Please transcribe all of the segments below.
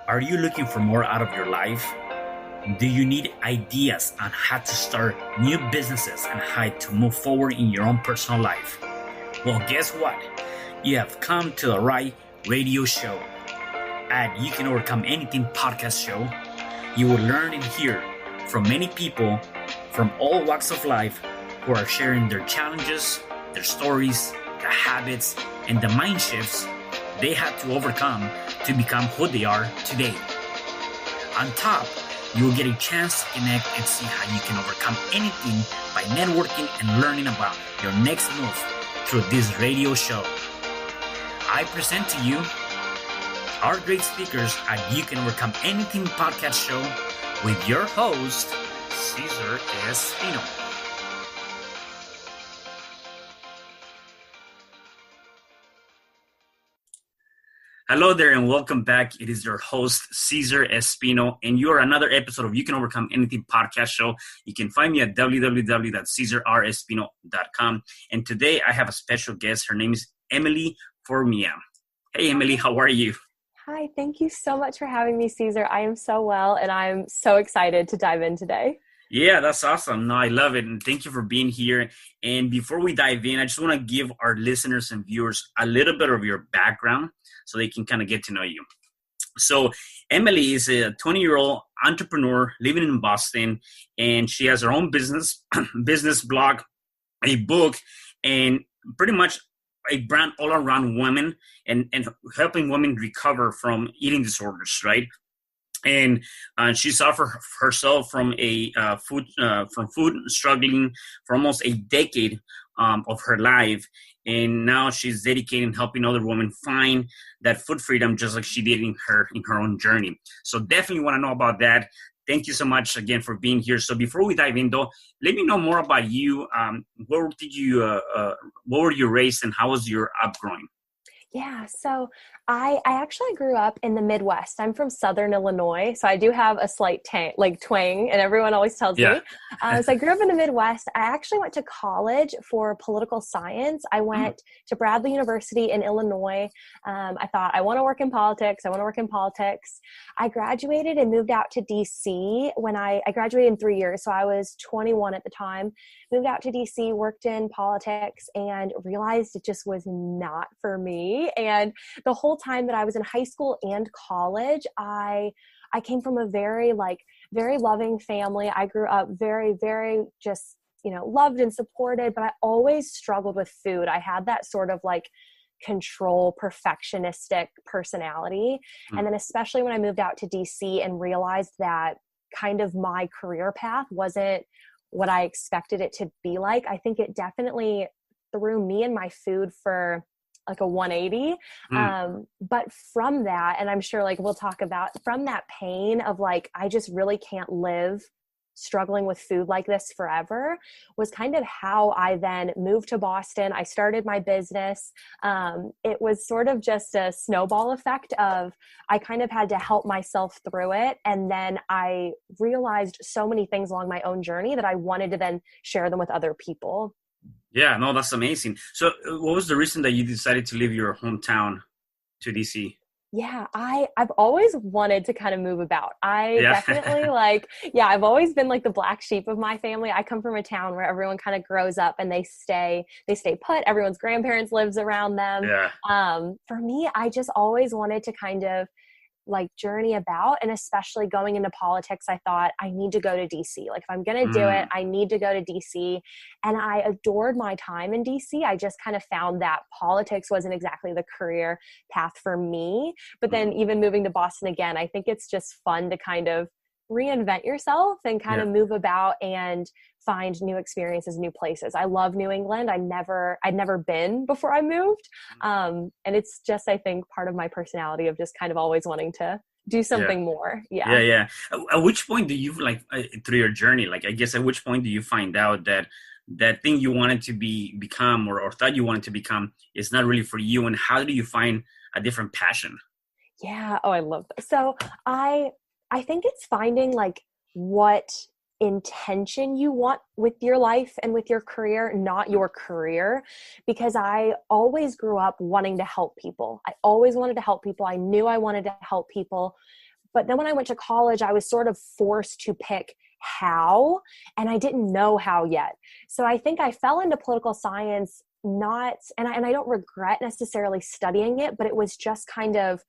Are you looking for more out of your life? Do you need ideas on how to start new businesses and how to move forward in your own personal life? Well, guess what? You have come to the right radio show. At You Can Overcome Anything podcast show, you will learn and hear from many people from all walks of life who are sharing their challenges, their stories, their habits, and the mind shifts they had to overcome to become who they are today. On top, you will get a chance to connect and see how you can overcome anything by networking and learning about your next move through this radio show. I present to you our great speakers at You Can Overcome Anything podcast show with your host, Cesar R Espino. Hello there and welcome back. It is your host, Cesar R Espino, and you are another episode of You Can Overcome Anything podcast show. You can find me at www.cesarrespino.com. And today I have a special guest. Her name is Emily Formea. Hey, Emily, how are you? Hi, thank you so much for having me, Cesar. I am so well, and I'm so excited to dive in today. Yeah, that's awesome. No, I love it. And thank you for being here. And before we dive in, I just want to give our listeners and viewers a little bit of your background so they can kind of get to know you. So Emily is a 20-year-old entrepreneur living in Boston, and she has her own business blog, a book, and pretty much a brand all around women and helping women recover from eating disorders, right? And she suffered herself from food struggling for almost a decade of her life. And now she's dedicating helping other women find that food freedom, just like she did in her own journey. So definitely want to know about that. Thank you so much again for being here. So before we dive in, though, let me know more about you. Where were you raised, and how was your upbringing? Yeah, so I actually grew up in the Midwest. I'm from Southern Illinois, so I do have a slight twang, and everyone always tells me. So I grew up in the Midwest. I actually went to college for political science. I went to Bradley University in Illinois. I thought, I want to work in politics. I graduated and moved out to D.C. when I graduated in 3 years, so I was 21 at the time. Moved out to D.C., worked in politics, and realized it just was not for me. And the whole time that I was in high school and college, I came from a very loving family. I grew up very, very just, loved and supported, but I always struggled with food. I had that sort of control, perfectionistic personality. And then especially when I moved out to DC and realized that kind of my career path wasn't what I expected it to be like, I think it definitely threw me and my food for a 180. But from that, and I'm sure we'll talk about from that pain of I just really can't live struggling with food like this forever, was kind of how I then moved to Boston. I started my business. It was sort of just a snowball effect of I kind of had to help myself through it. And then I realized so many things along my own journey that I wanted to then share them with other people. Yeah, no, that's amazing. So what was the reason that you decided to leave your hometown to DC? Yeah, I've always wanted to kind of move about. Definitely I've always been the black sheep of my family. I come from a town where everyone kind of grows up and they stay put. Everyone's grandparents lives around them. Yeah. For me, I just always wanted to kind of journey about, and especially going into politics, I thought I need to go to DC. If I'm going to do it, I need to go to DC. And I adored my time in DC. I just kind of found that politics wasn't exactly the career path for me. But then even moving to Boston again, I think it's just fun to kind of reinvent yourself and kind of move about and find new experiences, new places. I love New England. I'd never been before I moved. And it's just, I think, part of my personality of just kind of always wanting to do something more. Yeah. At which point do you through your journey, I guess at which point do you find out that thing you wanted to become or thought you wanted to become is not really for you? And how do you find a different passion? Yeah. Oh, I love that. So I think it's finding what intention you want with your life and with your career, not your career, because I always grew up wanting to help people. I always wanted to help people. I knew I wanted to help people, But then when I went to college, I was sort of forced to pick how, and I didn't know how yet. So I think I fell into political science not, and I don't regret necessarily studying it, but it was just kind of,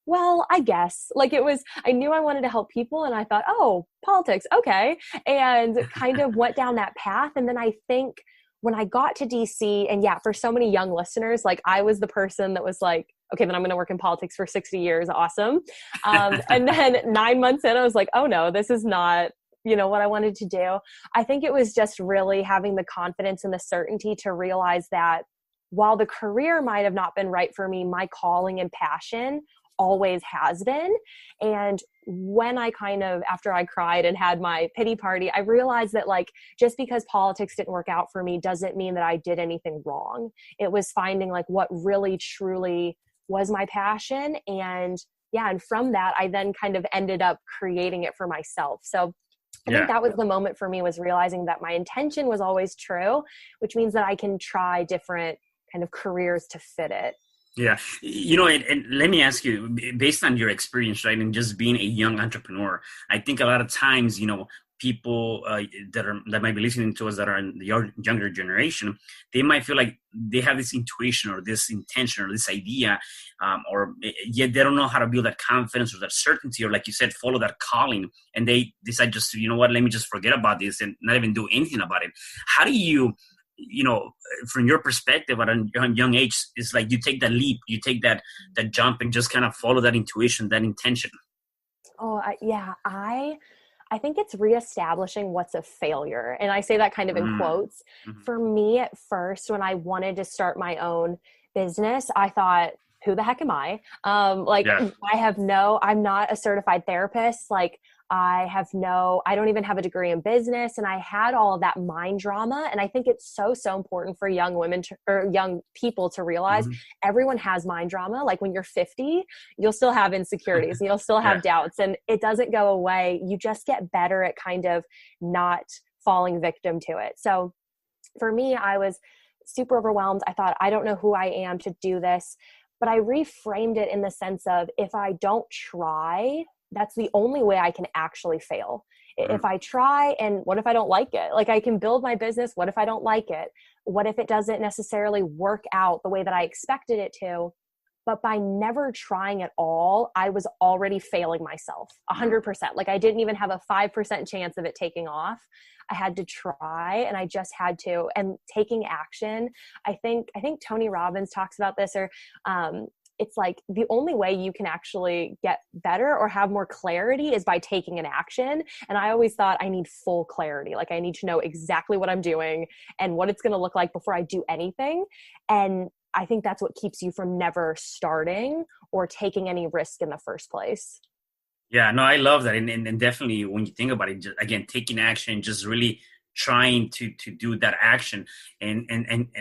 well, I guess, like it was, I knew I wanted to help people and I thought, oh, politics, okay. And kind of went down that path. And then I think when I got to DC, and yeah, for so many young listeners, like I was the person that was like, okay, then I'm going to work in politics for 60 years. Awesome. And then 9 months in, I was like, oh no, this is not, what I wanted to do. I think it was just really having the confidence and the certainty to realize that while the career might have not been right for me, my calling and passion always has been. And when I after I cried and had my pity party, I realized that like, just because politics didn't work out for me doesn't mean that I did anything wrong. It was finding like what really truly was my passion. And yeah, and from that, I then kind of ended up creating it for myself. So I think that was the moment for me, was realizing that my intention was always true, which means that I can try different kind of careers to fit it. Yeah. And let me ask you, based on your experience, right, and just being a young entrepreneur, I think a lot of times, people that might be listening to us that are in the younger generation, they might feel like they have this intuition or this intention or this idea, or yet they don't know how to build that confidence or that certainty, or like you said, follow that calling, and they decide just to, let me just forget about this and not even do anything about it. How do you, from your perspective at a young age, it's like you take that leap, you take that jump and just kind of follow that intuition, that intention? Oh, yeah. I think it's reestablishing what's a failure. And I say that kind of in quotes. Mm-hmm. For me at first, when I wanted to start my own business, I thought, who the heck am I? I'm not a certified therapist. Like I don't even have a degree in business. And I had all of that mind drama. And I think it's so important for young women or young people to realize everyone has mind drama. Like when you're 50, you'll still have insecurities, you'll still have doubts, and it doesn't go away. You just get better at kind of not falling victim to it. So for me, I was super overwhelmed. I thought, I don't know who I am to do this. But I reframed it in the sense of, if I don't try, that's the only way I can actually fail. If I try, and what if I don't like it? Like I can build my business. What if I don't like it? What if it doesn't necessarily work out the way that I expected it to? But by never trying at all, I was already failing myself 100%. Like I didn't even have a 5% chance of it taking off. I had to try, and I just had to. And taking action, I think Tony Robbins talks about this, or it's like the only way you can actually get better or have more clarity is by taking an action. And I always thought I need full clarity. Like I need to know exactly what I'm doing and what it's going to look like before I do anything. And I think that's what keeps you from never starting or taking any risk in the first place. Yeah, no, I love that. And definitely when you think about it, just, again, taking action, just really trying to do that action. And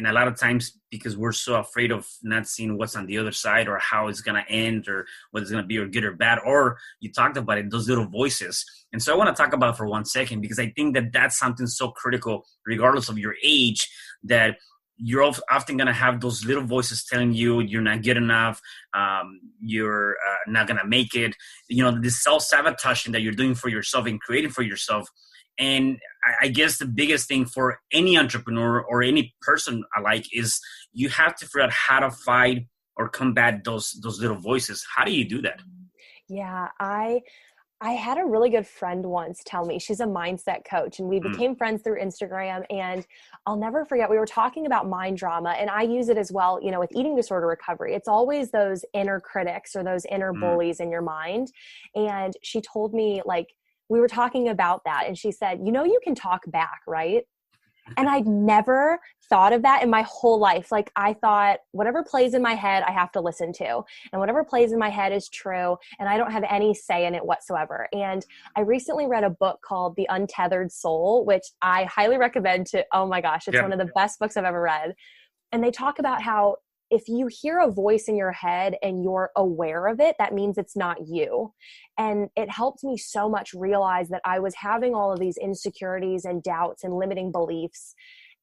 a lot of times, because we're so afraid of not seeing what's on the other side, or how it's going to end, or what it's going to be, or good or bad, or you talked about it, those little voices. And so I want to talk about it for 1 second, because I think that that's something so critical, regardless of your age, that you're often going to have those little voices telling you you're not good enough, you're not going to make it, this self-sabotaging that you're doing for yourself and creating for yourself. And I guess the biggest thing for any entrepreneur or any person alike is you have to figure out how to fight or combat those little voices. How do you do that? Yeah, I had a really good friend once tell me, she's a mindset coach, and we became friends through Instagram. And I'll never forget, we were talking about mind drama, and I use it as well, with eating disorder recovery. It's always those inner critics or those inner bullies in your mind. And she told me, like, we were talking about that, and she said, you can talk back, right? And I'd never thought of that in my whole life. Like I thought, whatever plays in my head, I have to listen to, and whatever plays in my head is true, and I don't have any say in it whatsoever. And I recently read a book called The Untethered Soul, which I highly recommend to, oh my gosh, it's one of the best books I've ever read. And they talk about how if you hear a voice in your head and you're aware of it, that means it's not you. And it helped me so much realize that I was having all of these insecurities and doubts and limiting beliefs,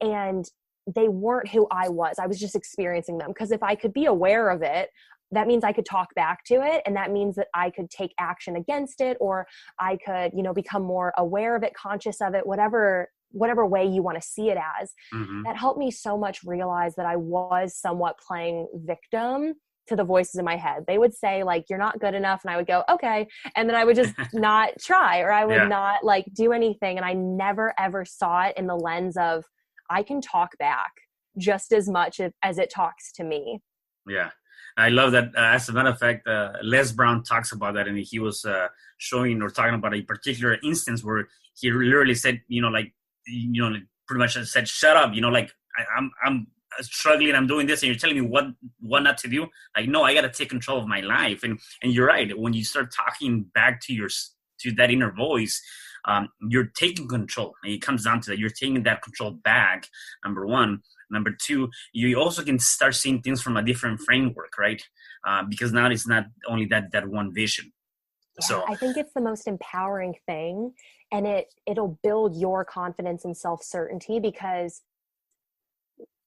and they weren't who I was. I was just experiencing them. Because if I could be aware of it, that means I could talk back to it. And that means that I could take action against it, or I could, become more aware of it, conscious of it, whatever way you want to see it as. Mm-hmm. That helped me so much realize that I was somewhat playing victim to the voices in my head. They would say like, you're not good enough. And I would go, okay. And then I would just not try, or I would not like do anything. And I never, ever saw it in the lens of, I can talk back just as much as it talks to me. Yeah. I love that. As a matter of fact, Les Brown talks about that, and he was showing or talking about a particular instance where he literally said, pretty much said, "Shut up!" I'm struggling. I'm doing this, and you're telling me what not to do. Like, no, I got to take control of my life. And you're right. When you start talking back to that inner voice, you're taking control. And it comes down to that. You're taking that control back. Number one. Number two, you also can start seeing things from a different framework, right? Because now it's not only that one vision. Yeah, so I think it's the most empowering thing, and it'll build your confidence and self-certainty, because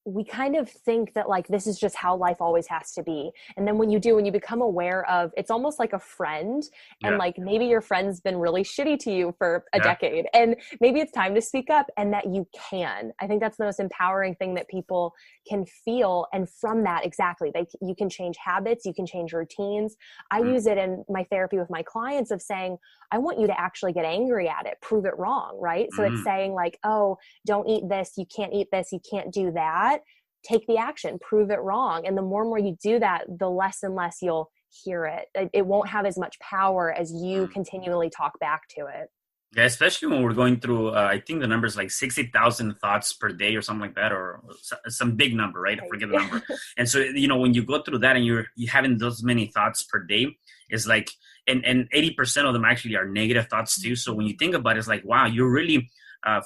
we kind of think that like, this is just how life always has to be. And then when you become aware of, it's almost like a friend, and like maybe your friend's been really shitty to you for a decade, and maybe it's time to speak up, and that you can. I think that's the most empowering thing that people can feel. And from that, exactly, you can change habits, you can change routines. I use it in my therapy with my clients of saying, I want you to actually get angry at it, prove it wrong, right? So it's saying like, oh, don't eat this, you can't eat this, you can't do that. Take the action, prove it wrong. And the more and more you do that, the less and less you'll hear it. It won't have as much power as you continually talk back to it. Yeah, especially when we're going through, I think the number is like 60,000 thoughts per day or something like that, or some big number, right? I forget the number. And so, when you go through that and you're having those many thoughts per day, it's like, and 80% of them actually are negative thoughts too. So when you think about it, it's like, wow, you're really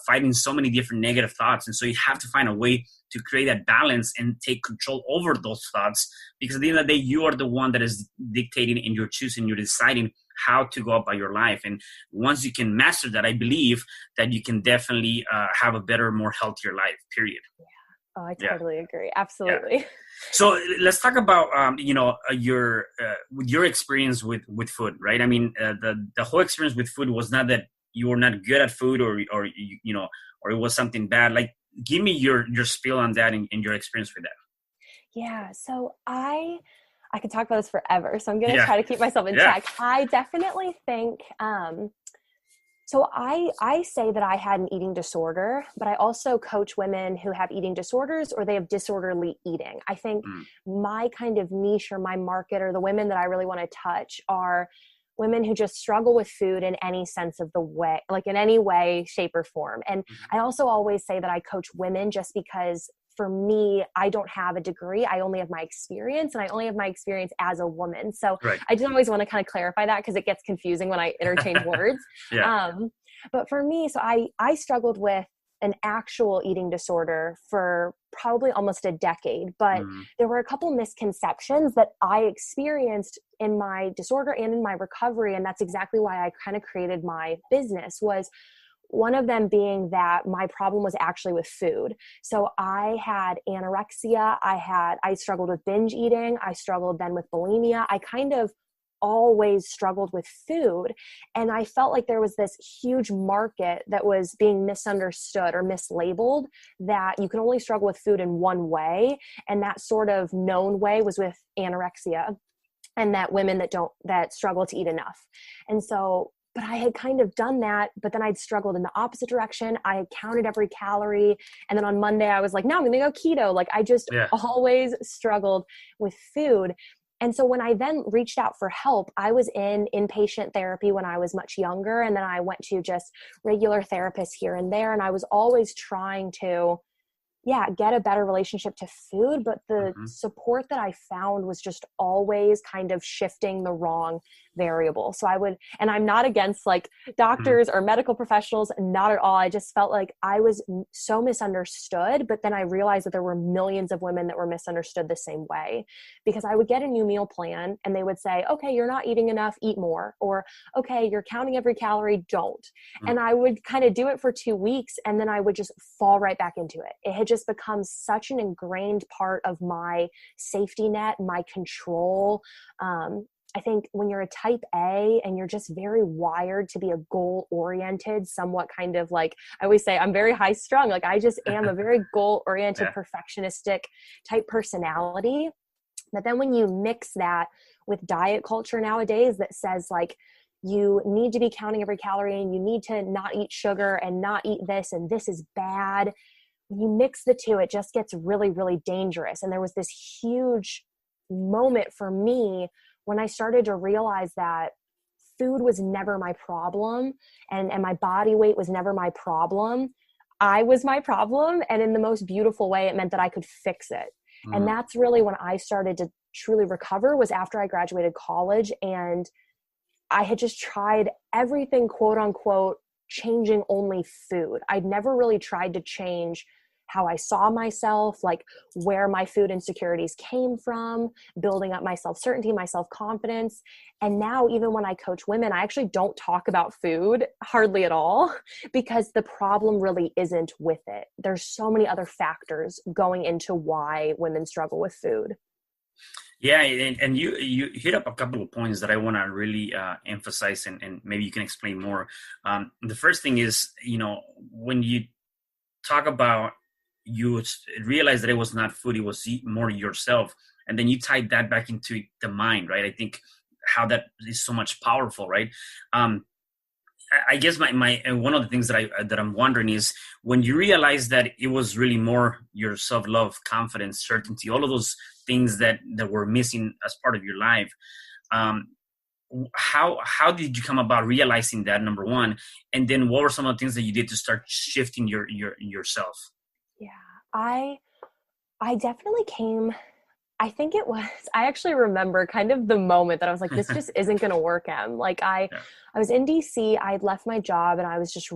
fighting so many different negative thoughts. And so you have to find a way to create that balance and take control over those thoughts, because at the end of the day, you are the one that is dictating, and you're choosing, you're deciding how to go about your life. And once you can master that, I believe that you can definitely have a better, more healthier life, period. Yeah. Oh, I totally agree. Absolutely. Yeah. So let's talk about, your experience with food, right? I mean, the whole experience with food was not that you were not good at food, or it was something bad. Like, give me your spiel on that and your experience with that. Yeah. So I could talk about this forever, so I'm going to try to keep myself in check. I definitely think, so I say that I had an eating disorder, but I also coach women who have eating disorders, or they have disorderly eating. I think my kind of niche, or my market, or the women that I really want to touch, are women who just struggle with food in any sense of the way, like in any way, shape, or form. And I also always say that I coach women just because, for me, I don't have a degree. I only have my experience, and I only have my experience as a woman. So I just always want to kind of clarify that, because it gets confusing when I interchange words. But for me, so I struggled with an actual eating disorder for probably almost a decade, but there were a couple misconceptions that I experienced in my disorder and in my recovery. And that's exactly why I kind of created my business. Was one of them being that my problem was actually with food. So I had anorexia. I struggled with binge eating. I struggled then with bulimia. I kind of always struggled with food. And I felt like there was this huge market that was being misunderstood or mislabeled, that you can only struggle with food in one way. And that sort of known way was with anorexia, and that women that struggle to eat enough. And so, but I had kind of done that, but then I'd struggled in the opposite direction. I had counted every calorie. And then on Monday I was like, no, I'm going to go keto. Like, I just always struggled with food. And so when I then reached out for help, I was in inpatient therapy when I was much younger. And then I went to just regular therapists here and there. And I was always trying to, get a better relationship to food. But the support that I found was just always kind of shifting the wrong variable. So and I'm not against like doctors or medical professionals, not at all. I just felt like I was so misunderstood. But then I realized that there were millions of women that were misunderstood the same way, because I would get a new meal plan and they would say, okay, you're not eating enough, eat more. Or, okay, you're counting every calorie, don't. And I would kind of do it for 2 weeks, and then I would just fall right back into it. It had just become such an ingrained part of my safety net, my control. I think when you're a type A and you're just very wired to be a goal-oriented, somewhat kind of like, I always say I'm very high strung. Like I just am a very goal-oriented, perfectionistic type personality. But then when you mix that with diet culture nowadays that says like, you need to be counting every calorie and you need to not eat sugar and not eat this and this is bad. When you mix the two, it just gets really, really dangerous. And there was this huge moment for me when I started to realize that food was never my problem and my body weight was never my problem. I was my problem. And in the most beautiful way, it meant that I could fix it. And that's really when I started to truly recover, was after I graduated college. And I had just tried everything, quote unquote, changing only food. I'd never really tried to change how I saw myself, like where my food insecurities came from, building up my self-certainty, my self-confidence. And now even when I coach women, I actually don't talk about food hardly at all, because the problem really isn't with it. There's so many other factors going into why women struggle with food. Yeah, and you hit up a couple of points that I want to really emphasize, and maybe you can explain more. The first thing is, when you talk about, you realize that it was not food, it was more yourself, and then you tied that back into the mind, right? I think how that is so much powerful, right? I guess my one of the things that I'm wondering is, when you realize that it was really more your self-love, confidence, certainty, all of those things that were missing as part of your life, how did you come about realizing that, number one, and then what were some of the things that you did to start shifting yourself? Yeah, I definitely came, I think it was, I actually remember kind of the moment that I was like, this just isn't going to work, Em. Like I was in DC, I had left my job and I was just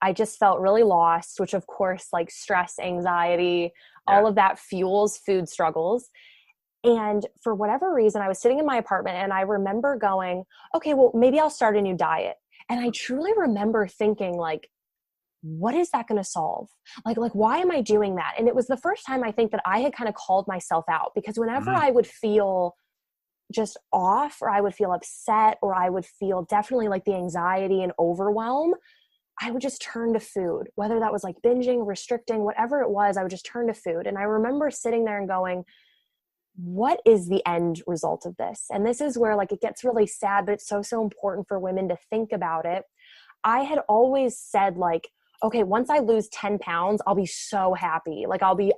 I just felt really lost, which of course, like stress, anxiety, all of that fuels food struggles. And for whatever reason, I was sitting in my apartment and I remember going, okay, well, maybe I'll start a new diet. And I truly remember thinking like, what is that going to solve? Like, why am I doing that? And it was the first time I think that I had kind of called myself out, because whenever I would feel just off, or I would feel upset, or I would feel definitely like the anxiety and overwhelm, I would just turn to food, whether that was like binging, restricting, whatever it was, I would just turn to food. And I remember sitting there and going, what is the end result of this? And this is where like it gets really sad, but it's so important for women to think about it. I had always said like, okay, once I lose 10 pounds, I'll be so happy. Like I'll be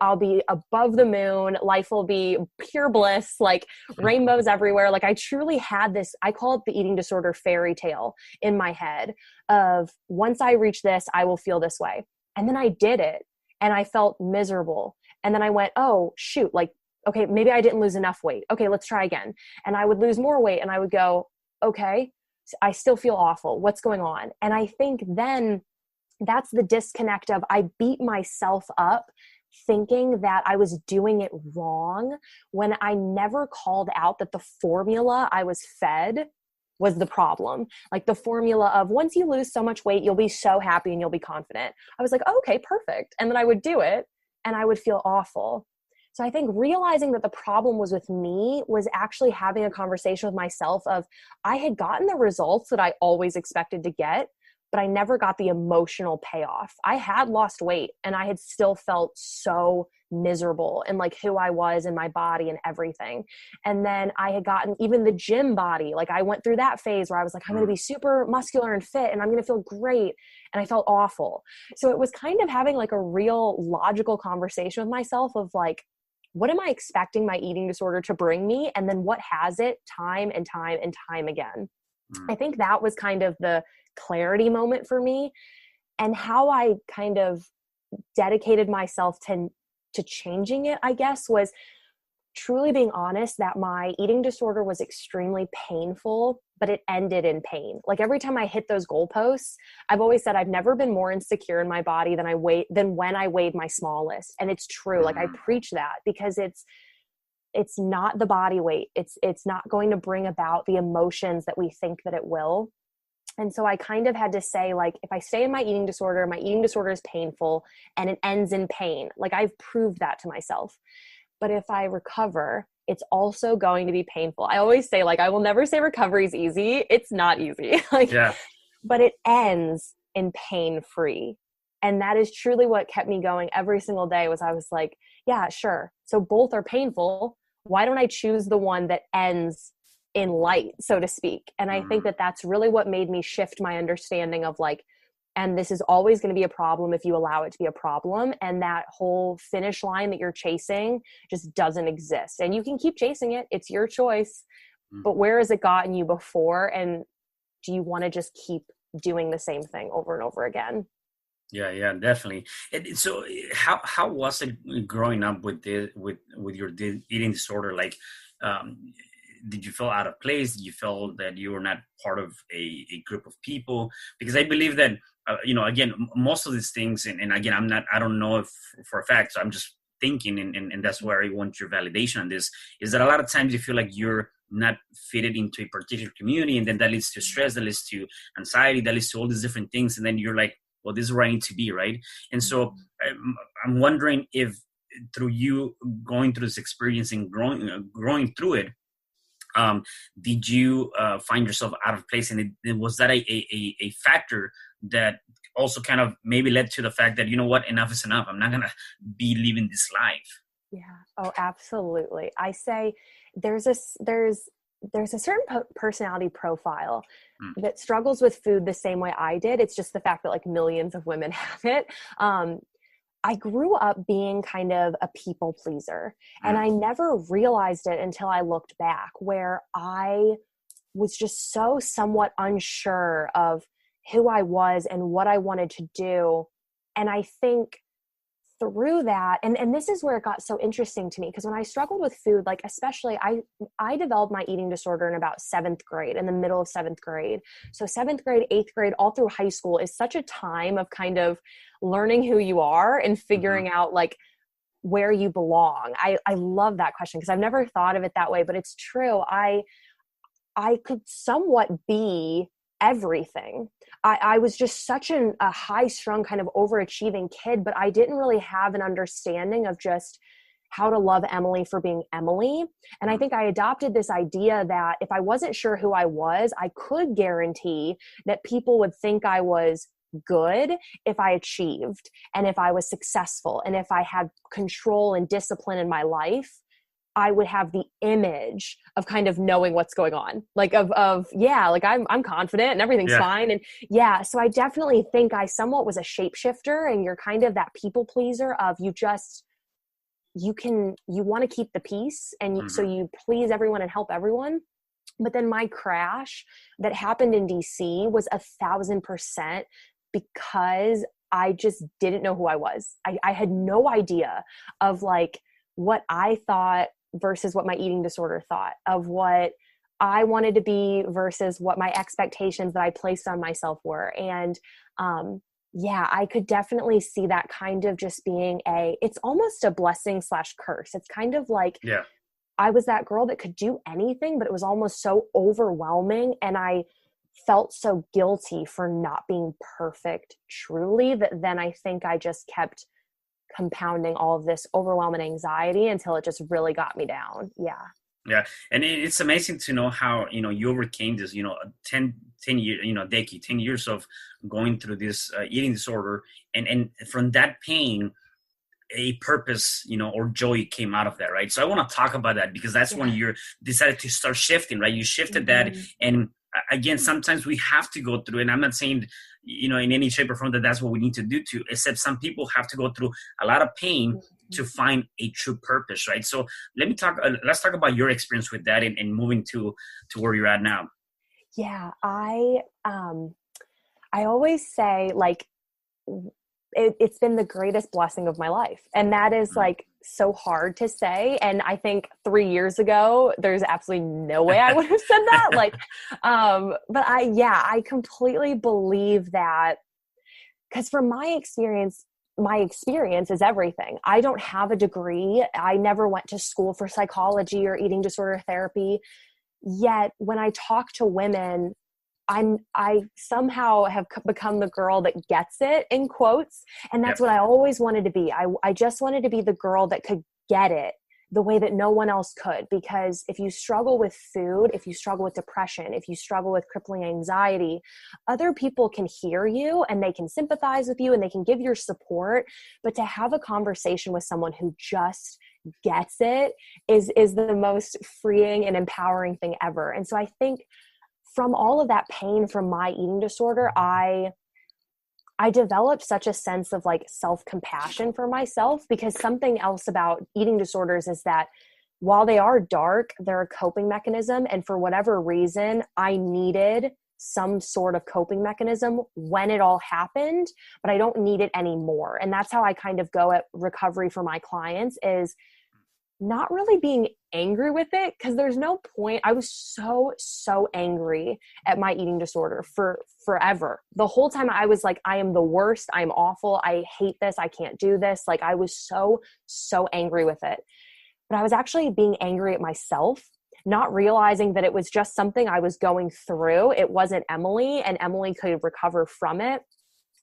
above the moon. Life will be pure bliss, like rainbows everywhere. Like I truly had this, I call it the eating disorder fairy tale in my head of, once I reach this, I will feel this way. And then I did it and I felt miserable. And then I went, oh shoot, like, okay, maybe I didn't lose enough weight. Okay, let's try again. And I would lose more weight and I would go, okay, I still feel awful. What's going on? And I think then that's the disconnect of, I beat myself up thinking that I was doing it wrong, when I never called out that the formula I was fed was the problem. Like the formula of, once you lose so much weight, you'll be so happy and you'll be confident. I was like, okay, perfect. And then I would do it and I would feel awful. So I think realizing that the problem was with me was actually having a conversation with myself of, I had gotten the results that I always expected to get, but I never got the emotional payoff. I had lost weight and I had still felt so miserable in like who I was and my body and everything. And then I had gotten even the gym body. Like I went through that phase where I was like, I'm going to be super muscular and fit and I'm going to feel great. And I felt awful. So it was kind of having like a real logical conversation with myself of like, what am I expecting my eating disorder to bring me? And then what has it time and time and time again? I think that was kind of the clarity moment for me, and how I kind of dedicated myself to changing it, I guess, was truly being honest that my eating disorder was extremely painful, but it ended in pain. Like every time I hit those goalposts, I've always said I've never been more insecure in my body than when I weighed my smallest. And it's true. Like I preach that because it's not the body weight. It's not going to bring about the emotions that we think that it will. And so I kind of had to say, like, if I stay in my eating disorder is painful and it ends in pain. Like, I've proved that to myself. But if I recover, it's also going to be painful. I always say, like, I will never say recovery is easy. It's not easy. Like, Yeah. but it ends in pain free. And that is truly what kept me going every single day. Was I was like, yeah, sure. So both are painful. Why don't I choose the one that ends in light, so to speak? And I think that that's really what made me shift my understanding of, like, and this is always going to be a problem if you allow it to be a problem. And that whole finish line that you're chasing just doesn't exist. And you can keep chasing it. It's your choice. But where has it gotten you before? And do you want to just keep doing the same thing over and over again? Yeah, definitely. And so, how was it growing up with your eating disorder? Like, um, did you feel out of place? Did you feel that you were not part of a group of people? Because I believe that again, most of these things, and again, I don't know if for a fact, so I'm just thinking, and that's where I want your validation on this. Is that a lot of times you feel like you're not fitted into a particular community, and then that leads to stress, that leads to anxiety, that leads to all these different things, and then you're like, well, this is where I need to be, right? And so I'm wondering if through you going through this experience and growing through it, did you find yourself out of place? And was that a factor that also kind of maybe led to the fact that, you know what, enough is enough. I'm not going to be living this life. Yeah. Oh, absolutely. I say there's a certain personality profile that struggles with food the same way I did. It's just the fact that, like, millions of women have it. I grew up being kind of a people pleaser, and I never realized it until I looked back, where I was just so somewhat unsure of who I was and what I wanted to do. And I think through that, and this is where it got so interesting to me, because when I struggled with food, like, especially I developed my eating disorder in about 7th grade, in the middle of 7th grade. So 7th grade, 8th grade, all through high school is such a time of kind of learning who you are and figuring out, like, where you belong. I love that question, because I've never thought of it that way, but it's true. I could somewhat be everything. I was just such a high-strung kind of overachieving kid, but I didn't really have an understanding of just how to love Emily for being Emily. And I think I adopted this idea that if I wasn't sure who I was, I could guarantee that people would think I was good if I achieved, and if I was successful, and if I had control and discipline in my life. I would have the image of kind of knowing what's going on, like like I'm confident and everything's fine. And so I definitely think I somewhat was a shapeshifter, and you're kind of that people pleaser of you want to keep the peace, and so you please everyone and help everyone. But then my crash that happened in DC was 1,000% because I just didn't know who I was. I had no idea of, like, what I thought versus what my eating disorder thought, of what I wanted to be versus what my expectations that I placed on myself were. And I could definitely see that kind of just being it's almost a blessing / curse. It's kind of like, I was that girl that could do anything, but it was almost so overwhelming. And I felt so guilty for not being perfect truly, that then I think I just kept compounding all of this overwhelming anxiety until it just really got me down. Yeah. And it's amazing to know how, you overcame this, 10 years, decade, 10 years of going through this eating disorder. And from that pain, a purpose, or joy came out of that, right? So I want to talk about that, because that's when you decided to start shifting, right? You shifted that. And again, sometimes we have to go through, and I'm not saying, in any shape or form that that's what we need to do to, except some people have to go through a lot of pain to find a true purpose, right? So let's talk about your experience with that and moving to where you're at now. Yeah. I always say, like, it's been the greatest blessing of my life. And that is, like, so hard to say. And I think 3 years ago, there's absolutely no way I would have said that. Like, but I completely believe that, because from my experience is everything. I don't have a degree. I never went to school for psychology or eating disorder therapy. Yet when I talk to women, I somehow have become the girl that gets it, in quotes. And that's Yep. what I always wanted to be. I just wanted to be the girl that could get it the way that no one else could. Because if you struggle with food, if you struggle with depression, if you struggle with crippling anxiety, other people can hear you and they can sympathize with you and they can give your support. But to have a conversation with someone who just gets it is the most freeing and empowering thing ever. And so I think from all of that pain from my eating disorder, I developed such a sense of like self-compassion for myself, because something else about eating disorders is that while they are dark, they're a coping mechanism. And for whatever reason, I needed some sort of coping mechanism when it all happened, but I don't need it anymore. And that's how I kind of go at recovery for my clients, is not really being angry with it, because there's no point. I was so angry at my eating disorder for forever. The whole time I was like, I am the worst. I'm awful. I hate this. I can't do this. Like I was so angry with it. But I was actually being angry at myself, not realizing that it was just something I was going through. It wasn't Emily, and Emily could recover from it.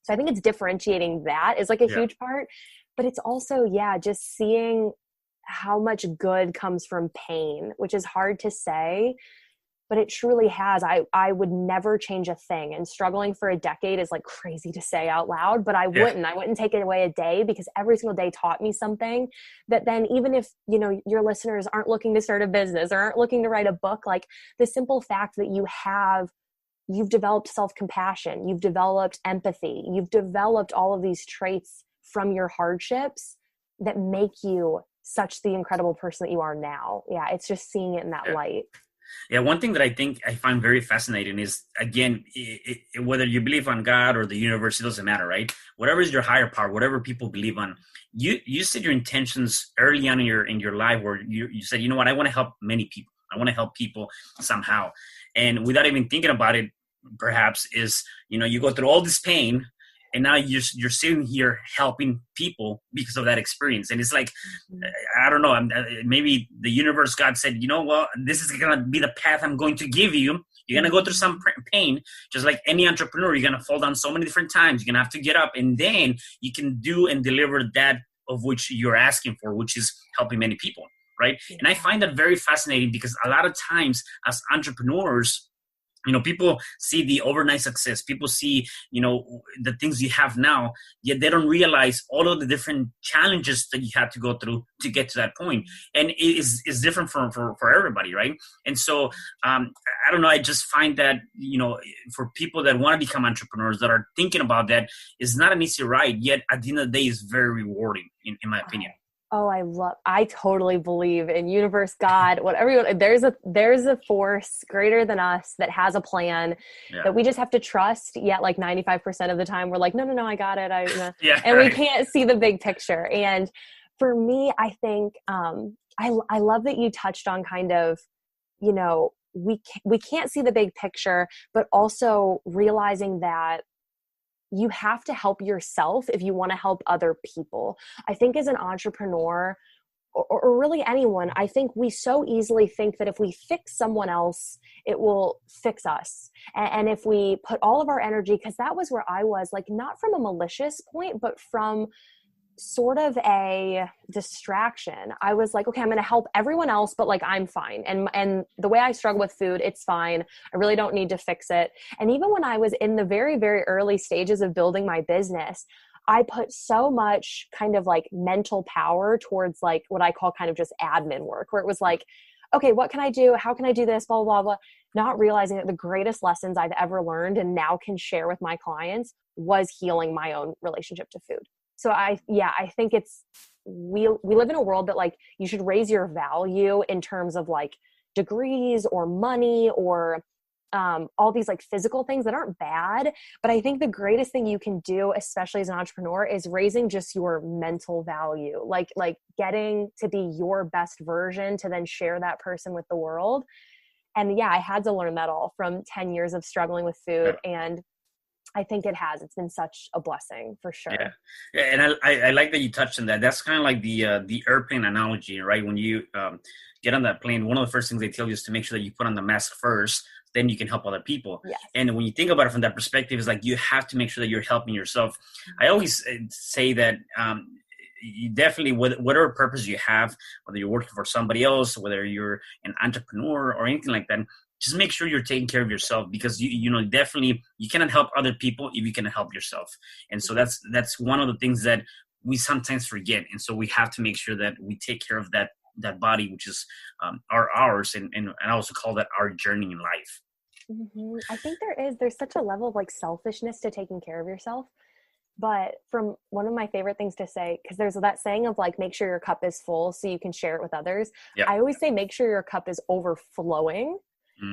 So I think it's differentiating that is like a huge part, but it's also, just seeing how much good comes from pain, which is hard to say, but it truly has. I would never change a thing, and struggling for a decade is like crazy to say out loud, but I wouldn't take it away a day, because every single day taught me something that then, even if, your listeners aren't looking to start a business or aren't looking to write a book, like the simple fact that you've developed self-compassion, you've developed empathy, you've developed all of these traits from your hardships that make you such the incredible person that you are now. Yeah, it's just seeing it in that light. Yeah, one thing that I find very fascinating is, again, whether you believe on God or the universe, it doesn't matter, right? Whatever is your higher power, whatever people believe on, you set your intentions early on in your life, where you said, you know what, I want to help many people. I want to help people somehow. And without even thinking about it, perhaps, is, you go through all this pain, and now you're sitting here helping people because of that experience. And it's like, I don't know, maybe the universe, God said, well, this is going to be the path I'm going to give you. You're going to go through some pain, just like any entrepreneur. You're going to fall down so many different times. You're going to have to get up, and then you can do and deliver that of which you're asking for, which is helping many people, right? Yeah. And I find that very fascinating, because a lot of times as entrepreneurs, people see the overnight success. People see, the things you have now, yet they don't realize all of the different challenges that you had to go through to get to that point. And it is different for everybody, right? And so, I don't know, I just find that, for people that want to become entrepreneurs, that are thinking about that, is not an easy ride, yet at the end of the day, is very rewarding, in my opinion. Oh, I totally believe in universe, God, whatever. There's a force greater than us that has a plan that we just have to trust. Yet like 95% of the time we're like, no, I got it. We can't see the big picture. And for me, I think, I love that you touched on kind of, we can't see the big picture, but also realizing that you have to help yourself if you want to help other people. I think as an entrepreneur, or really anyone, I think we so easily think that if we fix someone else, it will fix us. And if we put all of our energy, because that was where I was, like, not from a malicious point, but from sort of a distraction. I was like, okay, I'm going to help everyone else, but like, I'm fine. And the way I struggle with food, it's fine. I really don't need to fix it. And even when I was in the very, very early stages of building my business, I put so much kind of like mental power towards like what I call kind of just admin work, where it was like, okay, what can I do? How can I do this? Blah, blah, blah, blah. Not realizing that the greatest lessons I've ever learned and now can share with my clients was healing my own relationship to food. So I think we live in a world that like you should raise your value in terms of like degrees or money or all these like physical things that aren't bad. But I think the greatest thing you can do, especially as an entrepreneur, is raising just your mental value, like getting to be your best version to then share that person with the world. And I had to learn that all from 10 years of struggling with food. And I think it's been such a blessing for sure. Yeah. And I like that you touched on that. That's kind of like the airplane analogy, right? When you get on that plane, one of the first things they tell you is to make sure that you put on the mask first, then you can help other people. Yes. And when you think about it from that perspective, it's like you have to make sure that you're helping yourself. I always say that you definitely, whatever purpose you have, whether you're working for somebody else, whether you're an entrepreneur or anything like that, just make sure you're taking care of yourself, because you know, definitely you cannot help other people if you cannot help yourself. And so that's one of the things that we sometimes forget. And so we have to make sure that we take care of that body, which is ours, and I also call that our journey in life. Mm-hmm. I think there's such a level of like selfishness to taking care of yourself. But from one of my favorite things to say, because there's that saying of like, make sure your cup is full so you can share it with others. Yeah. I always say, make sure your cup is overflowing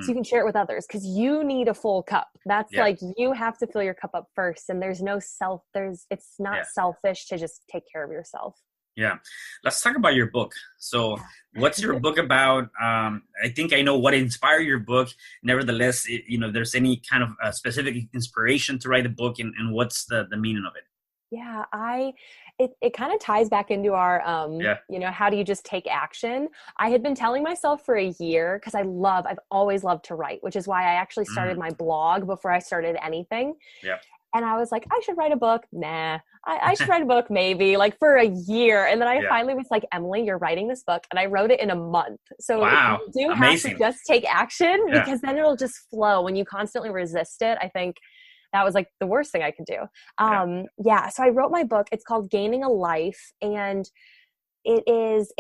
so you can share it with others, because you need a full cup. That's like, you have to fill your cup up first. And there's no it's not selfish to just take care of yourself. Yeah. Let's talk about your book. So what's your book about? I think I know what inspired your book. Nevertheless, there's any kind of specific inspiration to write a book, and what's the meaning of it? Yeah, it kind of ties back into our, how do you just take action? I had been telling myself for a year, because I've always loved to write, which is why I actually started my blog before I started anything. Yeah. And I was like, I should write a book. Nah, I should write a book maybe, like for a year. And then I finally was like, Emily, you're writing this book. And I wrote it in a month. So wow. You do Amazing. have to just take action, because then it'll just flow. When you constantly resist it, I think that was like the worst thing I could do. So I wrote my book. It's called Gaining a Life. And it's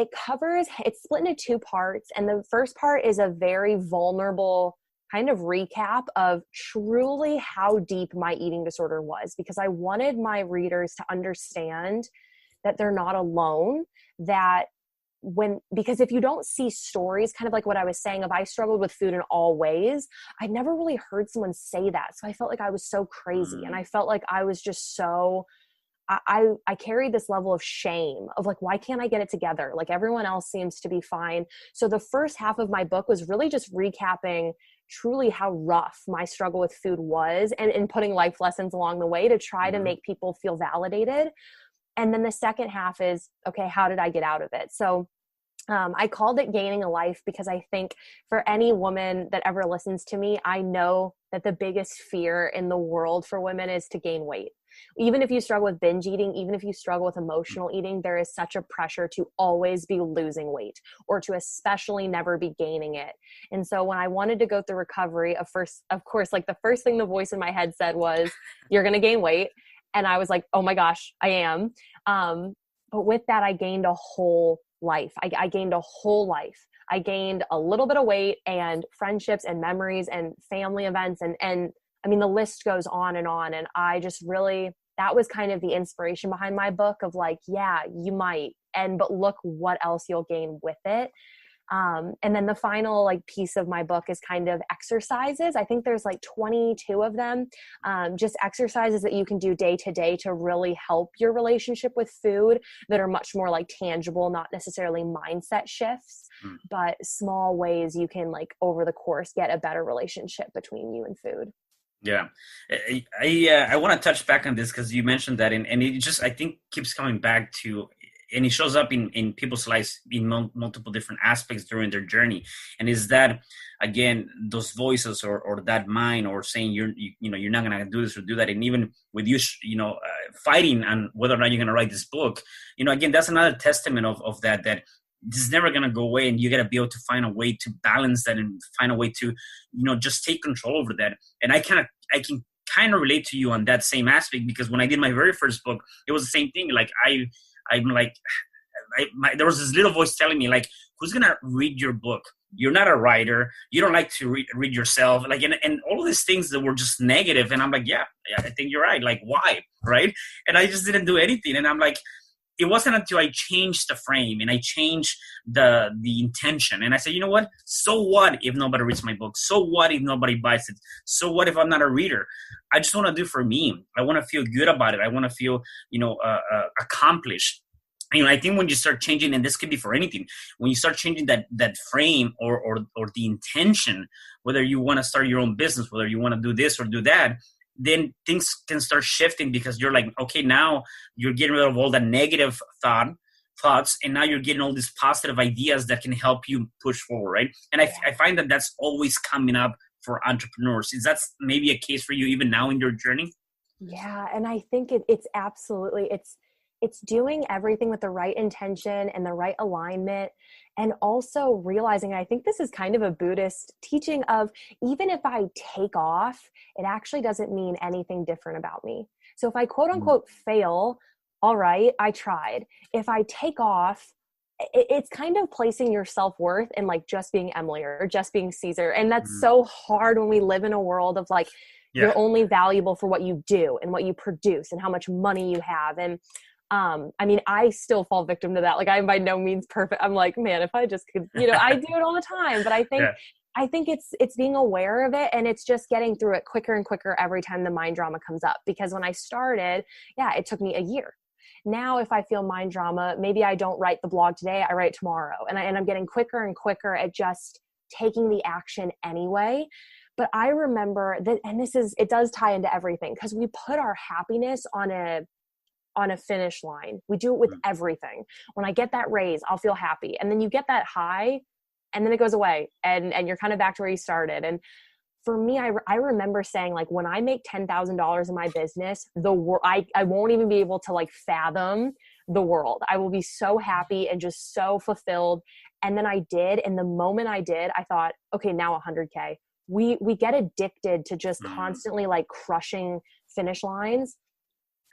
split into 2 parts. And the first part is a very vulnerable kind of recap of truly how deep my eating disorder was, because I wanted my readers to understand that they're not alone, because if you don't see stories, kind of like what I was saying, of I struggled with food in all ways, I never really heard someone say that. So I felt like I was so crazy, and I felt like I was just so, I carried this level of shame of like, why can't I get it together? Like everyone else seems to be fine. So the first half of my book was really just recapping truly how rough my struggle with food was, and putting life lessons along the way to try to make people feel validated. And then the second half is, okay, how did I get out of it? So I called it Gaining a Life, because I think for any woman that ever listens to me, I know that the biggest fear in the world for women is to gain weight. Even if you struggle with binge eating, even if you struggle with emotional eating, there is such a pressure to always be losing weight, or to especially never be gaining it. And so when I wanted to go through recovery, of course, like the first thing the voice in my head said was, you're going to gain weight. And I was like, oh my gosh, I am. But with that, I gained a whole life. I gained a whole life. I gained a little bit of weight, and friendships and memories and family events. And I mean, the list goes on. And I just really, that was kind of the inspiration behind my book of like, yeah, you might, but look what else you'll gain with it. And then the final like piece of my book is kind of exercises. I think there's like 22 of them, just exercises that you can do day to day to really help your relationship with food, that are much more like tangible, not necessarily mindset shifts, but small ways you can like over the course get a better relationship between you and food. Yeah. I want to touch back on this, because you mentioned that, and it just, I think, keeps coming back to, and it shows up in people's lives in multiple different aspects during their journey. And is that, again, those voices or that mind, or saying you're not going to do this or do that. And even with you, fighting on whether or not you're going to write this book, again, that's another testament of that this is never going to go away. And you got to be able to find a way to balance that, and find a way to, just take control over that. And I can kind of relate to you on that same aspect, because when I did my very first book, it was the same thing. Like I'm like, there was this little voice telling me like, who's going to read your book? You're not a writer. You don't like to read yourself. Like, and all of these things that were just negative. And I'm like, yeah, I think you're right. Like, why? Right. And I just didn't do anything. And I'm like, it wasn't until I changed the frame and I changed the intention. And I said, you know what? So what if nobody reads my book? So what if nobody buys it? So what if I'm not a reader? I just want to do for me. I want to feel good about it. I want to feel, accomplished. I think when you start changing, and this could be for anything, when you start changing that frame or the intention, whether you want to start your own business, whether you want to do this or do that, then things can start shifting, because you're like, okay, now you're getting rid of all the negative thoughts, and now you're getting all these positive ideas that can help you push forward, right? And I find that that's always coming up for entrepreneurs. Is that maybe a case for you even now in your journey? Yeah. And I think it's absolutely, it's doing everything with the right intention and the right alignment. And also realizing, I think this is kind of a Buddhist teaching of, even if I take off, it actually doesn't mean anything different about me. So if I quote unquote fail, all right, I tried. If I take off, it's kind of placing your self-worth in like just being Emily or just being Cesar. And that's so hard when we live in a world of like, you're only valuable for what you do and what you produce and how much money you have. And I mean, I still fall victim to that. Like, I'm by no means perfect. I'm like, man, if I just could, I do it all the time. But I think it's being aware of it, and it's just getting through it quicker and quicker every time the mind drama comes up. Because when I started, it took me a year. Now, if I feel mind drama, maybe I don't write the blog today, I write tomorrow. And I'm getting quicker and quicker at just taking the action anyway. But I remember that, and it does tie into everything, because we put our happiness on a finish line. We do it with everything. When I get that raise, I'll feel happy. And then you get that high and then it goes away and you're kind of back to where you started. And for me, I remember saying, like, when I make $10,000 in my business, I won't even be able to like fathom the world. I will be so happy and just so fulfilled. And then I did. And the moment I did, I thought, okay, now 100K. We get addicted to just constantly like crushing finish lines.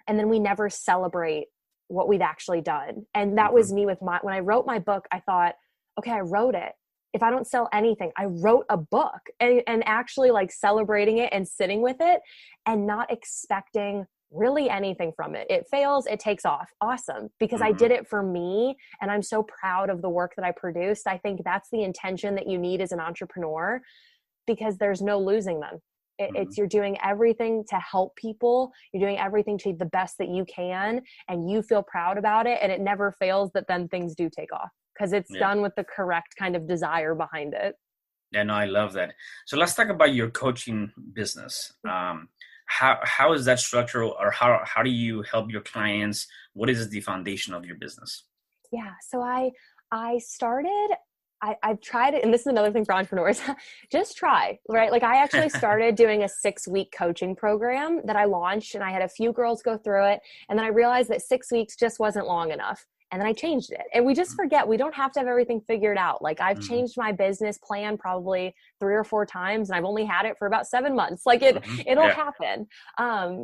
And then we never celebrate what we've actually done. And that was me when I wrote my book, I thought, okay, I wrote it. If I don't sell anything, I wrote a book, and actually like celebrating it and sitting with it and not expecting really anything from it. It fails, it takes off. Awesome. Because I did it for me, and I'm so proud of the work that I produced. I think that's the intention that you need as an entrepreneur, because there's no losing them. It's you're doing everything to help people. You're doing everything to the best that you can, and you feel proud about it. And it never fails that then things do take off, because it's done with the correct kind of desire behind it. Yeah, no, I love that. So let's talk about your coaching business. How is that structural, or how do you help your clients? What is the foundation of your business? Yeah. So I started, I've tried it. And this is another thing for entrepreneurs, just try, right? Like, I actually started doing a 6-week coaching program that I launched, and I had a few girls go through it. And then I realized that 6 weeks just wasn't long enough. And then I changed it. And we just forget, we don't have to have everything figured out. Like, I've changed my business plan probably 3 or 4 times, and I've only had it for about 7 months. Like, it'll happen.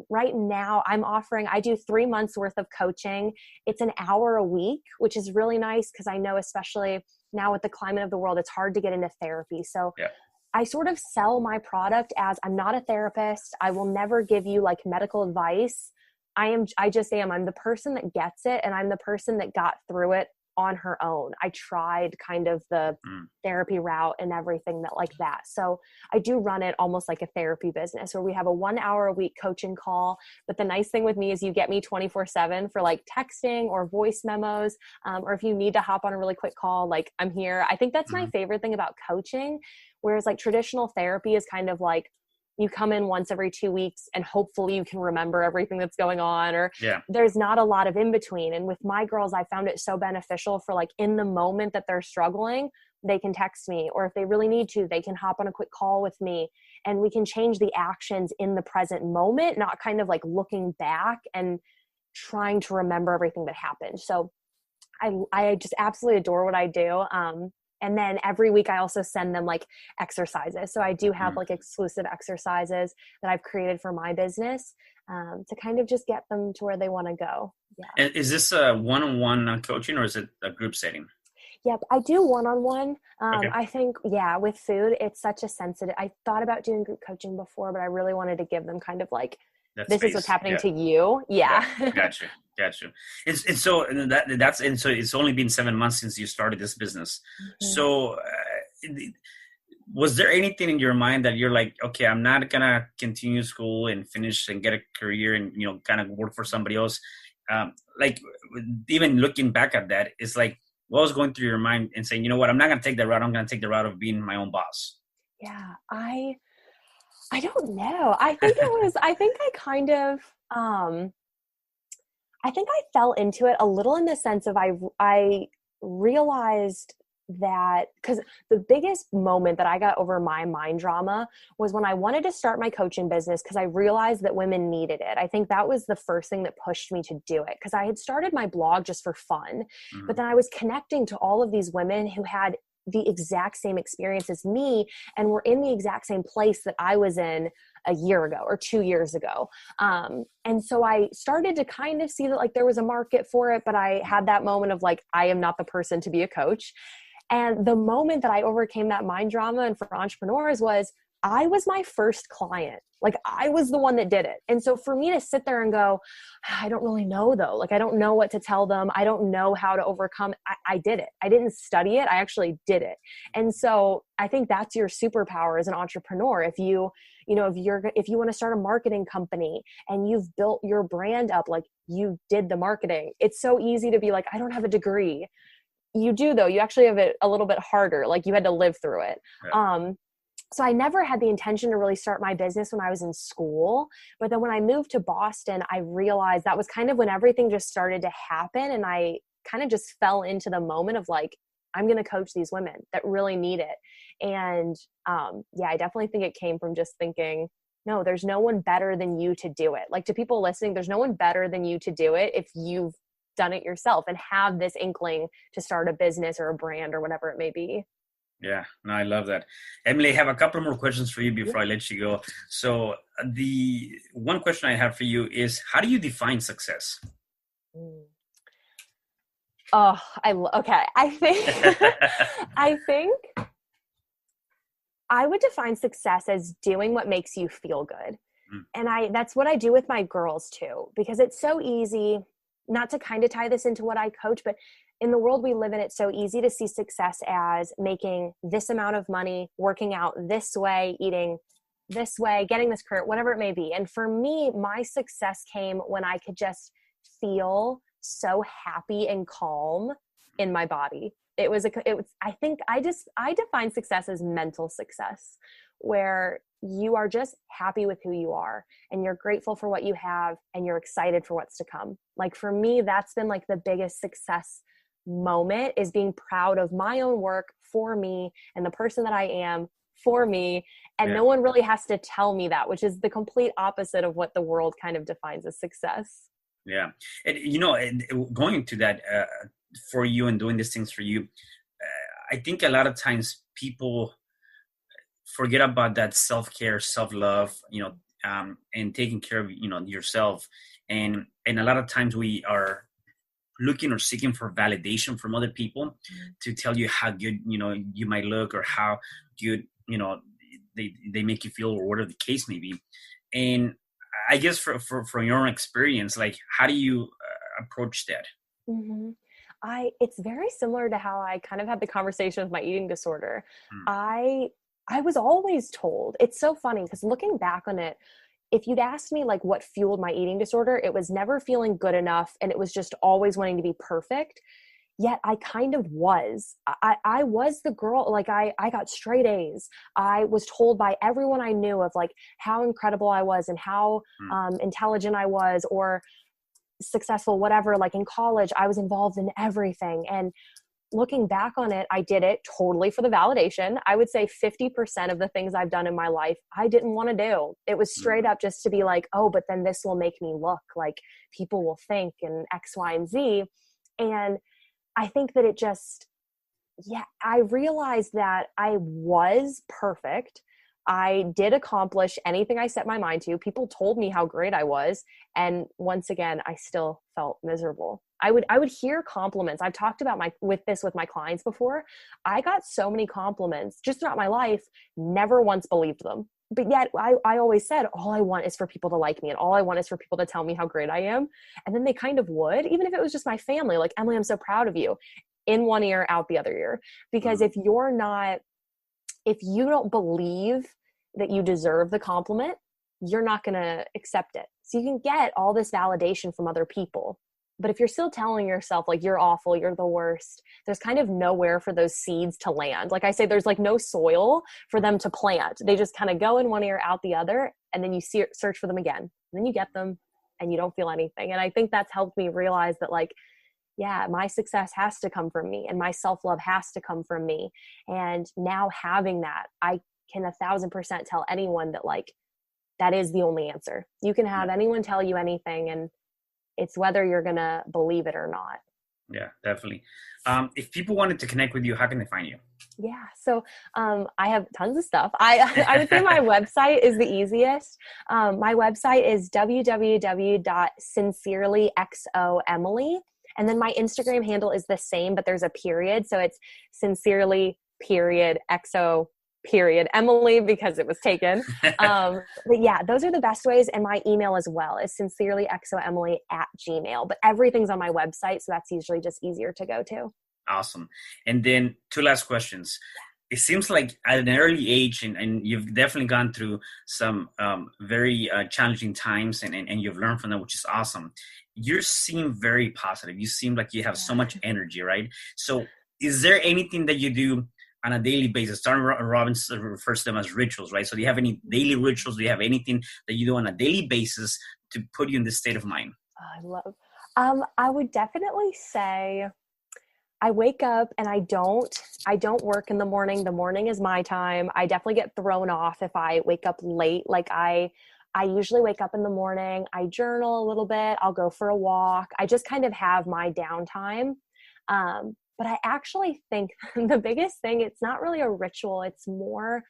Right now I do 3 months worth of coaching. It's an hour a week, which is really nice, because I know, especially now with the climate of the world, it's hard to get into therapy. So I sort of sell my product as, I'm not a therapist. I will never give you like medical advice. I just am. I'm the person that gets it, and I'm the person that got through it on her own. I tried kind of the therapy route and everything like that. So I do run it almost like a therapy business, where we have a 1 hour a week coaching call. But the nice thing with me is you get me 24/7 for like texting or voice memos, or if you need to hop on a really quick call, like, I'm here. I think that's my favorite thing about coaching. Whereas like traditional therapy is kind of like, you come in once every 2 weeks and hopefully you can remember everything that's going on, or there's not a lot of in between. And with my girls, I found it so beneficial for like, in the moment that they're struggling, they can text me, or if they really need to, they can hop on a quick call with me, and we can change the actions in the present moment, not kind of like looking back and trying to remember everything that happened. So I just absolutely adore what I do. And then every week I also send them like exercises. So I do have like exclusive exercises that I've created for my business, to kind of just get them to where they want to go. Yeah. And is this a one-on-one coaching, or is it a group setting? Yep. I do one-on-one. Okay. I think, with food, it's such a sensitive, I thought about doing group coaching before, but I really wanted to give them kind of like, this is what's happening to you. Yeah. Gotcha. And so it's only been 7 months since you started this business. So was there anything in your mind that you're like, okay, I'm not going to continue school and finish and get a career and, kind of work for somebody else? Like, even looking back at that, it's like, what was going through your mind and saying, you know what, I'm not going to take that route. I'm going to take the route of being my own boss. Yeah. I don't know. I think I fell into it a little in the sense of I realized that, because the biggest moment that I got over my mind drama was when I wanted to start my coaching business, because I realized that women needed it. I think that was the first thing that pushed me to do it, because I had started my blog just for fun, but then I was connecting to all of these women who had the exact same experience as me and were in the exact same place that I was in a year ago or 2 years ago. And so I started to kind of see that like there was a market for it, but I had that moment of like, I am not the person to be a coach. And the moment that I overcame that mind drama, and for entrepreneurs, was I was my first client. Like I was the one that did it. And so for me to sit there and go, I don't really know though. Like I don't know what to tell them. I don't know how to overcome. I did it. I didn't study it. I actually did it. And so I think that's your superpower as an entrepreneur. If you want to start a marketing company and you've built your brand up, like you did the marketing, it's so easy to be like, I don't have a degree. You do though. You actually have it a little bit harder. Like you had to live through it. Right. So I never had the intention to really start my business when I was in school. But then when I moved to Boston, I realized that was kind of when everything just started to happen. And I kind of just fell into the moment of like, I'm going to coach these women that really need it. And I definitely think it came from just thinking, no, there's no one better than you to do it. Like to people listening, there's no one better than you to do it if you've done it yourself and have this inkling to start a business or a brand or whatever it may be. Yeah, no, I love that. Emily, I have a couple more questions for you before I let you go. So the one question I have for you is, how do you define success? Oh, okay. I think I would define success as doing what makes you feel good. And that's what I do with my girls too, because it's so easy, not to kind of tie this into what I coach, but in the world we live in, it's so easy to see success as making this amount of money, working out this way, eating this way, getting this career, whatever it may be. And for me, my success came when I could just feel so happy and calm in my body. I define success as mental success, where you are just happy with who you are and you're grateful for what you have and you're excited for what's to come. Like for me, that's been like the biggest success moment, is being proud of my own work for me and the person that I am for me. And no one really has to tell me that, which is the complete opposite of what the world kind of defines as success. Yeah. And, going to that for you and doing these things for you, I think a lot of times people forget about that self-care, self-love, and taking care of, yourself. And a lot of times we are looking or seeking for validation from other people to tell you how good, you might look, or how good, they make you feel, or whatever the case may be. And I guess from your own experience, like, how do you approach that? Mm-hmm. It's very similar to how I kind of had the conversation with my eating disorder. I was always told, it's so funny because looking back on it, if you'd asked me like what fueled my eating disorder, it was never feeling good enough. And it was just always wanting to be perfect. Yet I kind of was. I was the girl, like I got straight A's. I was told by everyone I knew of like how incredible I was and how intelligent I was, or successful, whatever. Like in college, I was involved in everything. And looking back on it, I did it totally for the validation. I would say 50% of the things I've done in my life, I didn't want to do. It was straight up just to be like, oh, but then this will make me look like people will think, and X, Y, and Z. And I think that I realized that I was perfect. I did accomplish anything I set my mind to. People told me how great I was. And once again, I still felt miserable. I would hear compliments. I've talked about with my clients before. I got so many compliments just throughout my life, never once believed them. But yet I always said, all I want is for people to like me, and all I want is for people to tell me how great I am. And then they kind of would, even if it was just my family, like, Emily, I'm so proud of you, in one ear, out the other ear. Because if you don't believe that you deserve the compliment, you're not going to accept it. So you can get all this validation from other people. But if you're still telling yourself like you're awful, you're the worst, there's kind of nowhere for those seeds to land. Like I say, there's like no soil for them to plant. They just kind of go in one ear, out the other, and then you search for them again. And then you get them and you don't feel anything. And I think that's helped me realize that, like, yeah, my success has to come from me and my self-love has to come from me. And now having that, I can 1,000% tell anyone that like, that is the only answer. You can have anyone tell you anything, and it's whether you're going to believe it or not. Yeah, definitely. If people wanted to connect with you, how can they find you? Yeah. So I have tons of stuff. I would say my website is the easiest. My website is www.sincerelyxoemily. And then my Instagram handle is the same, but there's a period. So it's sincerely period XO period Emily, because it was taken. But yeah, those are the best ways. And my email as well is sincerelyxoemily@gmail. But everything's on my website. So that's usually just easier to go to. Awesome. And then 2 last questions. It seems like at an early age, and you've definitely gone through some very challenging times, and you've learned from them, which is awesome. You seem very positive. You seem like you have so much energy, right? So is there anything that you do on a daily basis? Tony Robbins refers to them as rituals, right? So do you have any daily rituals? Do you have anything that you do on a daily basis to put you in this state of mind? I would definitely say I wake up and I don't work in the morning. The morning is my time. I definitely get thrown off if I wake up late. Like I usually wake up in the morning, I journal a little bit, I'll go for a walk. I just kind of have my downtime. But I actually think the biggest thing, it's not really a ritual. It's more,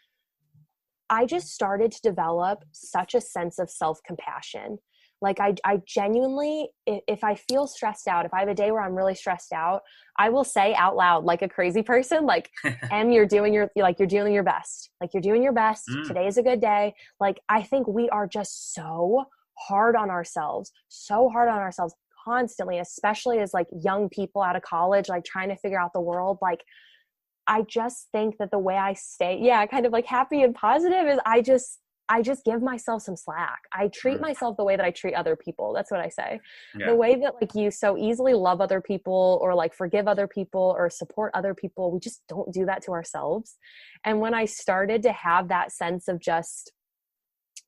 I just started to develop such a sense of self-compassion. Like I genuinely, if I feel stressed out, if I have a day where I'm really stressed out, I will say out loud, like a crazy person, like, Em, you're doing your best. Like you're doing your best. Today is a good day. Like, I think we are just so hard on ourselves constantly, especially as like young people out of college, like trying to figure out the world. Like, I just think that the way I stay, kind of like happy and positive is I just give myself some slack. I treat myself the way that I treat other people. That's what I say. Yeah. The way that like you so easily love other people or like forgive other people or support other people, we just don't do that to ourselves. And when I started to have that sense of just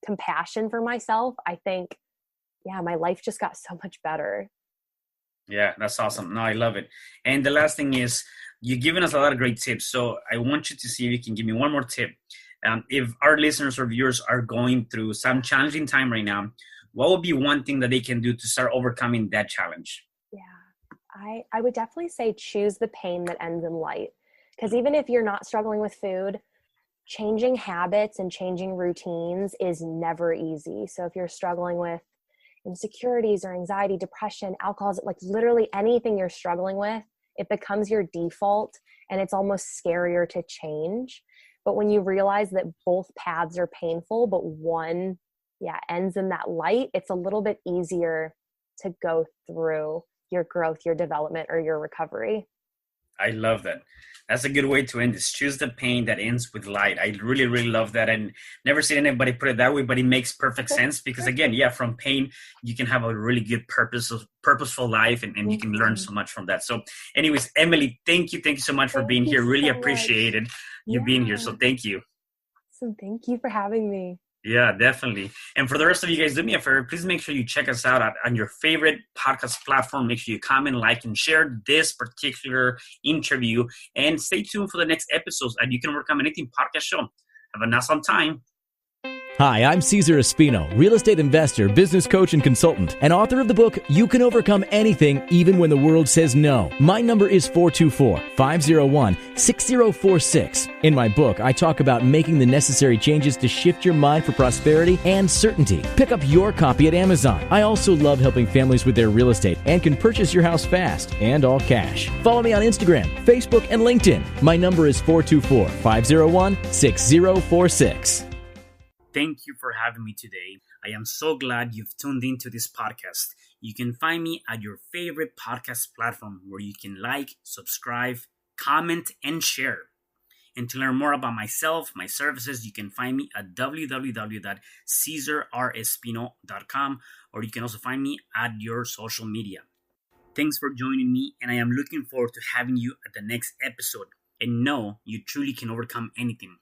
compassion for myself, I think, my life just got so much better. Yeah, that's awesome. No, I love it. And the last thing is, you've given us a lot of great tips. So I want you to see if you can give me one more tip. If our listeners or viewers are going through some challenging time right now, what would be one thing that they can do to start overcoming that challenge? Yeah, I would definitely say choose the pain that ends in light. Because even if you're not struggling with food, changing habits and changing routines is never easy. So if you're struggling with insecurities or anxiety, depression, alcoholism, like literally anything you're struggling with, it becomes your default and it's almost scarier to change. But when you realize that both paths are painful, but one, ends in that light, it's a little bit easier to go through your growth, your development, or your recovery. I love that. That's a good way to end this. Choose the pain that ends with light. I really, really love that. And never seen anybody put it that way, but it makes perfect sense because again, from pain, you can have a really good purposeful life and you can learn so much from that. So anyways, Emily, thank you so much for being here. Really appreciated you being here. So thank you. Awesome. Thank you for having me. Yeah, definitely. And for the rest of you guys, do me a favor. Please make sure you check us out on your favorite podcast platform. Make sure you comment, like, and share this particular interview. And stay tuned for the next episodes at You Can Overcome Anything podcast show. Have an awesome time. Hi, I'm Cesar Espino, real estate investor, business coach, and consultant, and author of the book, You Can Overcome Anything, Even When the World Says No. My number is 424-501-6046. In my book, I talk about making the necessary changes to shift your mind for prosperity and certainty. Pick up your copy at Amazon. I also love helping families with their real estate and can purchase your house fast and all cash. Follow me on Instagram, Facebook, and LinkedIn. My number is 424-501-6046. Thank you for having me today. I am so glad you've tuned into this podcast. You can find me at your favorite podcast platform where you can like, subscribe, comment, and share. And to learn more about myself, my services, you can find me at www.cesarrespino.com, or you can also find me at your social media. Thanks for joining me, and I am looking forward to having you at the next episode. And know you truly can overcome anything.